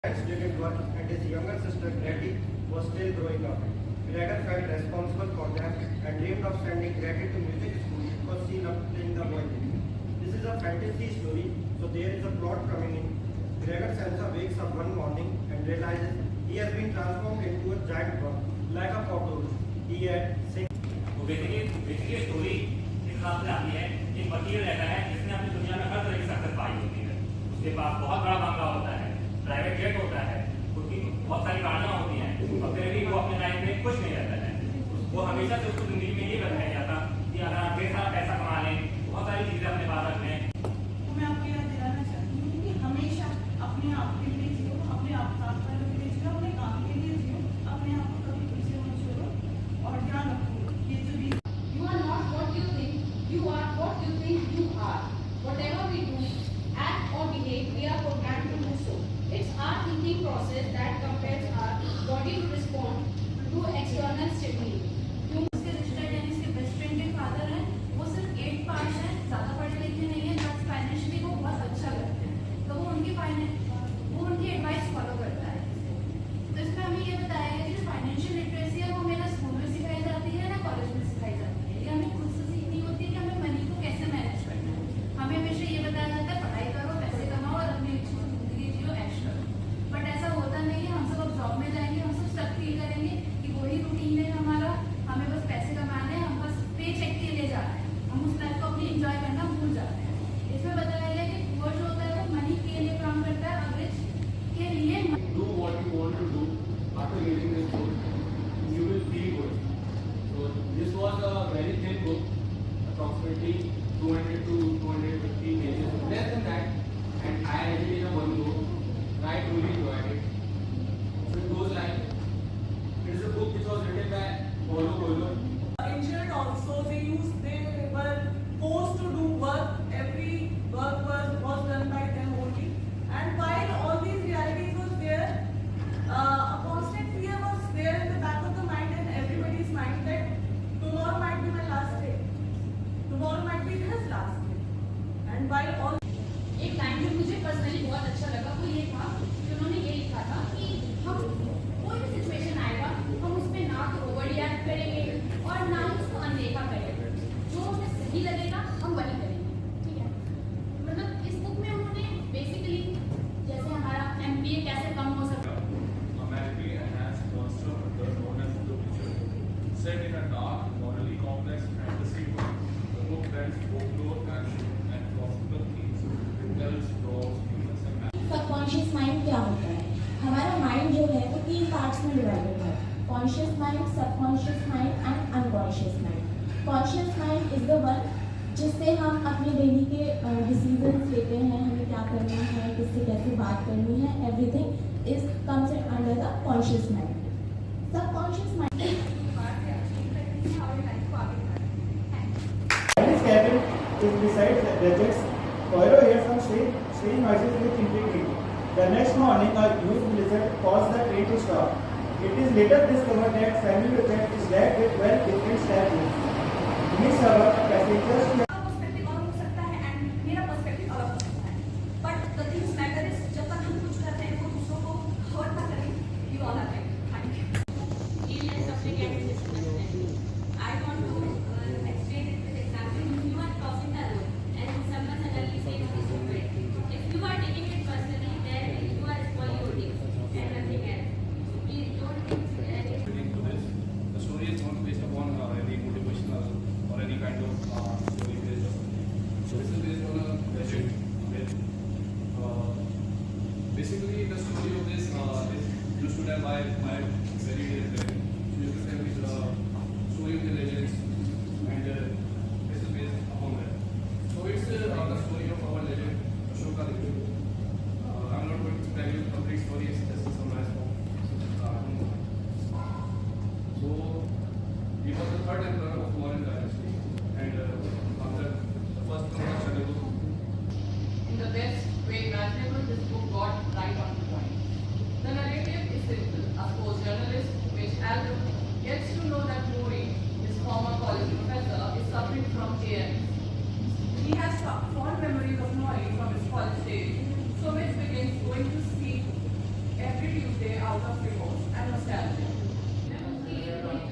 Student work and his younger sister Grady was still growing up. Gregor felt responsible for them and dreamed of sending Grady to music school because she loved playing the violin. This is a fantasy story, so there is a plot coming in. Gregor Samsa wakes up one morning and realizes he has been transformed into a giant bug, like a cockroach. He had six. तो basically story इस हिसाब से आती है। एक वकील रहता है जिसने अपनी दुनिया में हर तरह की सक्सेस पाई होती है। उसके पास बहुत बड़ा बंगला होता है, प्राइवेट जेट होता है, उसकी बहुत सारी गाड़ियाँ होती हैं, और फिर भी वो अपने लाइफ में खुश नहीं रहता है। वो हमेशा से उसको जिंदगी में ये बताया जाता कि अगर आप ढेर सारा पैसा कमा लें, बहुत सारी चीजें अपने पास रख लें। तो मैं आपको याद दिलाना चाहती हूँ कि हमेशा अपने आप के लिए जियो, अपने आप साथ वालों के लिए जियो, अपने काम के लिए जियो, अपने आप को कभी पीछे मत छोड़ो और ध्यान रखो ये जो भी You are not what you think, you are what you think you are. Whatever we do, act or behave, we are programmed to do so. It's our thinking process that compels our body to respond to external stimuli. उसके रिश्तेदार यानी इसके best friend के father हैं, वो सिर्फ 8 पास हैं, ज़्यादा पढ़े लिखे नहीं हैं, बट फाइनेंशियली वो बहुत अच्छा करते हैं, तो वो उनकी एडवाइस फॉलो करता है। तो इसमें हमें ये बताया गया कि फाइनेंशियल लिटरेसी है वो हमें ना स्कूल में सिखाई जाती है ना कॉलेज में सिखाई जाती है, ये हमें खुद से सीखनी होती है कि हमें मनी को कैसे मैनेज करना है। हमें हमेशा ये बताया जाता है पढ़ाई करो, पैसे कमाओ और अपनी जिंदगी जियो, ऐश करो, बट ऐसा होता नहीं है। हम सब अब जॉब में जाएंगे, हम सब स्टक फील करेंगे कि वही रूटीन है हमारा, हमें बस पैसे कमाने हैं, हम बस पे चेक के लिए जा रहे हैं, हम उस लाइफ को अपनी एंजॉय करना भूल जाते हैं। इसमें बताया गया कि वो जो होता है वो मनी के लिए काम करता है, एवरेज के लिए Do what you want to do after reading this book, you will feel good. So this was a very thin book, approximately 200 to 250 pages, less than that, and I read it in one go. And I truly enjoyed it. So it goes like, it is a book which was written by Paulo Coelho. Injured also, they were forced to do work. Every work was done by them only. And while all these realities was there, a constant fear was there in the back of the mind and everybody's mind that tomorrow might be my last day. Tomorrow might be his last day. And while all एक line जो मुझे personally बहुत अच्छा लगा वो ये था कि उन्होंने ये लिखा था कि हम कोई भी सिचुएशन आएगा हम उस पर ना तो ओवर रिएक्ट करेंगे और ना ही उसको अनदेखा करेंगे, जो हमें सही लगेगा हम वही करेंगे। ठीक है, मतलब इस बुक में उन्होंने बेसिकली जैसे हमारा MBA कैसे कम हो सकता है, American enhanced monster, the known as the Witcher. Set in a dark, morally complex fantasy world, the book blends folklore, action, and philosophical themes. It tells dogs, humans, and man. Subconscious mind क्या होता है? हमारा mind जो है वो 3 parts में divided है, conscious mind, subconscious mind and unconscious mind. Conscious mind is the one जिससे हम अपने डेली के डिसीजंस लेते हैं, हमें क्या करना है, किससे कैसे बात करनी है, everything is comes under the conscious mind. Subconscious mind His cabin is beside the deserts. Poirot hears some strange noises which intrigue him. The next morning, a huge blizzard caused the train to stop. It is later discovered that Samuel Beckett is lagged with 12 different stab wounds. In his hour, passengers perspective अलग हो सकता है and मेरा perspective अलग हो सकता है, but the things matter is जब तक हम कुछ करते हैं तो दूसरों को हर्ट ना करें। You all are right. Thank you. I want to explain it with example. You are crossing the road and someone suddenly says this stupid. If you are taking it personally, then you are spoiling and nothing else. Please don't Relating to this, the story is not based upon any motivational or any kind of story based. So this is based on a legend. Basically, the story of this is used to tell by very dear friend. She used to tell me the story of the legends, and this is based upon that. So it's the story of our legend Ashoka Devi. I'm not going to tell you the complete story. It's just a summarized form. So he was the third emperor of Mauryan dynasty, and after the first Mughal Chandragupta. in the best way imaginable, this book got right on the point. The narrative is simple. A sports journalist, which out of remorse and nostalgia. मैं उसके लिए